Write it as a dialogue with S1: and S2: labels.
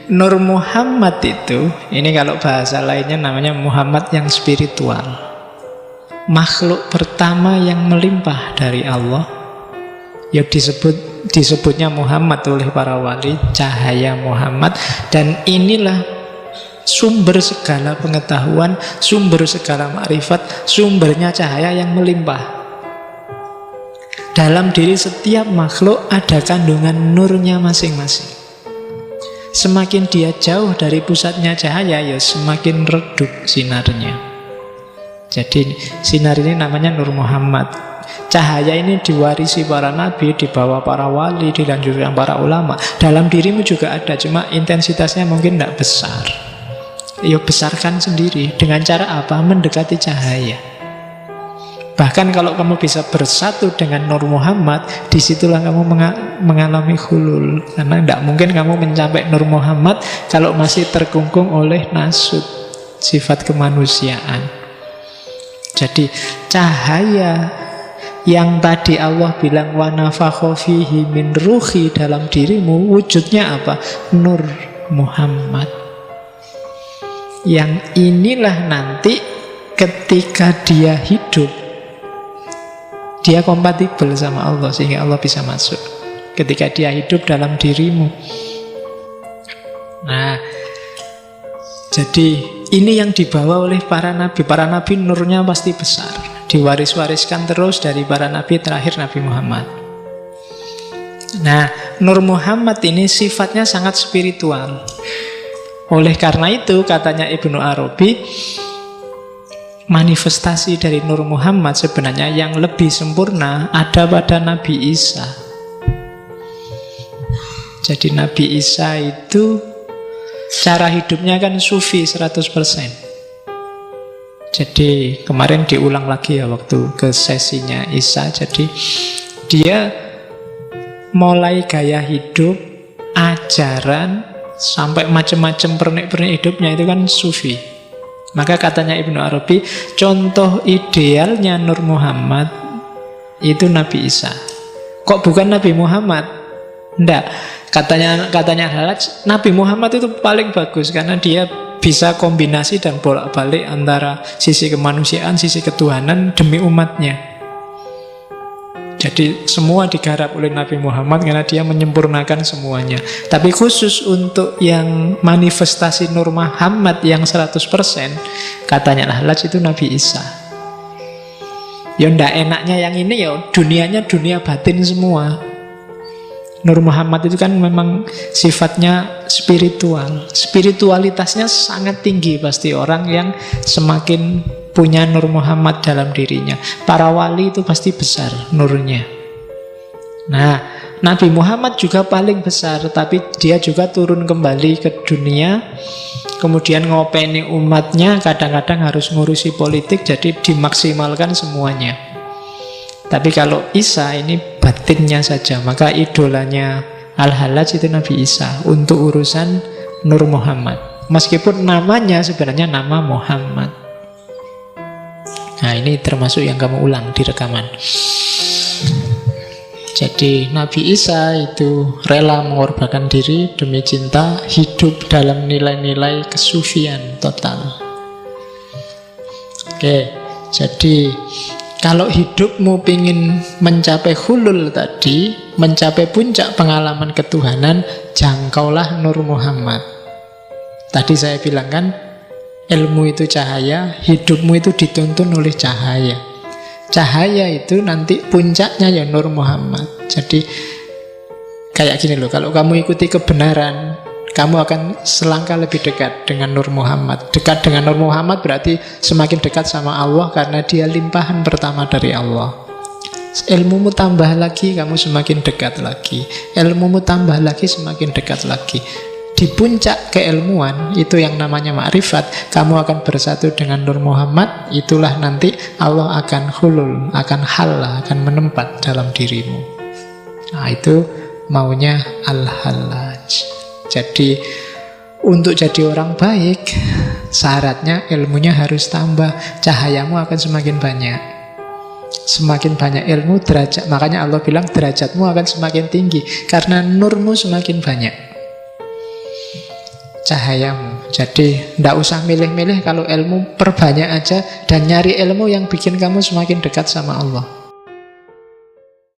S1: Nur Muhammad itu, ini kalau bahasa lainnya namanya Muhammad yang spiritual. Makhluk pertama yang melimpah dari Allah, ya disebutnya Muhammad oleh para wali, cahaya Muhammad. Dan inilah sumber segala pengetahuan, sumber segala makrifat, sumbernya cahaya yang melimpah. Dalam diri setiap makhluk ada kandungan nurnya masing-masing. Semakin dia jauh dari pusatnya cahaya, ya semakin redup sinarnya. Jadi sinar ini namanya Nur Muhammad. Cahaya ini diwarisi para nabi, dibawa para wali, dilanjutkan para ulama. Dalam dirimu juga ada, cuma intensitasnya mungkin tidak besar. Ya besarkan sendiri. Dengan cara apa? Mendekati cahaya. Bahkan kalau kamu bisa bersatu dengan Nur Muhammad, disitulah kamu mengalami hulul. Karena tidak mungkin kamu mencapai Nur Muhammad kalau masih terkungkung oleh nasut, sifat kemanusiaan. Jadi cahaya yang tadi Allah bilang wa nafakha fihi min ruhi dalam dirimu, wujudnya apa? Nur Muhammad. Yang inilah nanti ketika dia hidup, dia kompatibel sama Allah sehingga Allah bisa masuk. Ketika dia hidup dalam dirimu. Nah, jadi ini yang dibawa oleh para nabi. Para nabi nurnya pasti besar, diwaris-wariskan terus dari para nabi, terakhir Nabi Muhammad. Nah, Nur Muhammad ini sifatnya sangat spiritual. Oleh karena itu katanya Ibnu Arabi, manifestasi dari Nur Muhammad sebenarnya yang lebih sempurna ada pada Nabi Isa. Jadi Nabi Isa itu cara hidupnya kan sufi 100%. Jadi kemarin diulang lagi ya waktu ke sesinya Isa. Jadi dia mulai gaya hidup, ajaran, sampai macam-macam pernik-pernik hidupnya itu kan sufi. Maka katanya Ibnu Arabi, contoh idealnya Nur Muhammad itu Nabi Isa. Kok bukan Nabi Muhammad? Enggak. Katanya Halaj, Nabi Muhammad itu paling bagus karena dia bisa kombinasi dan bolak-balik antara sisi kemanusiaan, sisi ketuhanan demi umatnya. Jadi semua digarap oleh Nabi Muhammad karena dia menyempurnakan semuanya. Tapi khusus untuk yang manifestasi Nur Muhammad yang 100%, katanya Halaj itu Nabi Isa. Ya ndak enaknya yang ini ya dunianya dunia batin semua. Nur Muhammad itu kan memang sifatnya spiritual. Spiritualitasnya sangat tinggi pasti orang yang semakin punya Nur Muhammad dalam dirinya. Para wali itu pasti besar nurnya. Nah, Nabi Muhammad juga paling besar, tapi dia juga turun kembali ke dunia, kemudian ngopeni umatnya, kadang-kadang harus ngurusi politik, jadi dimaksimalkan semuanya. Tapi kalau Isa ini batinnya saja, maka idolanya Al-Halaj itu Nabi Isa untuk urusan Nur Muhammad. Meskipun namanya sebenarnya nama Muhammad. Nah, ini termasuk yang kamu ulang di rekaman. Jadi Nabi Isa itu rela mengorbankan diri demi cinta, hidup dalam nilai-nilai kesufian total. Oke, jadi kalau hidupmu ingin mencapai hulul tadi, mencapai puncak pengalaman ketuhanan, jangkaulah Nur Muhammad. Tadi saya bilang kan, ilmu itu cahaya, hidupmu itu dituntun oleh cahaya. Cahaya itu nanti puncaknya ya Nur Muhammad. Jadi kayak gini loh, kalau kamu ikuti kebenaran, kamu akan selangkah lebih dekat dengan Nur Muhammad. Dekat dengan Nur Muhammad berarti semakin dekat sama Allah karena dia limpahan pertama dari Allah. Ilmumu tambah lagi, kamu semakin dekat lagi. Ilmumu tambah lagi, semakin dekat lagi. Di puncak keilmuan, itu yang namanya ma'rifat, kamu akan bersatu dengan Nur Muhammad. Itulah nanti Allah akan hulul, akan halla, akan menempat dalam dirimu. Nah, itu maunya Al-Halaj. Jadi untuk jadi orang baik, syaratnya ilmunya harus tambah. Cahayamu akan semakin banyak. Semakin banyak ilmu, derajat. Makanya Allah bilang derajatmu akan semakin tinggi karena nurmu semakin banyak. cahayamu. Jadi tidak usah milih-milih, kalau ilmu perbanyak aja dan nyari ilmu yang bikin kamu semakin dekat sama Allah.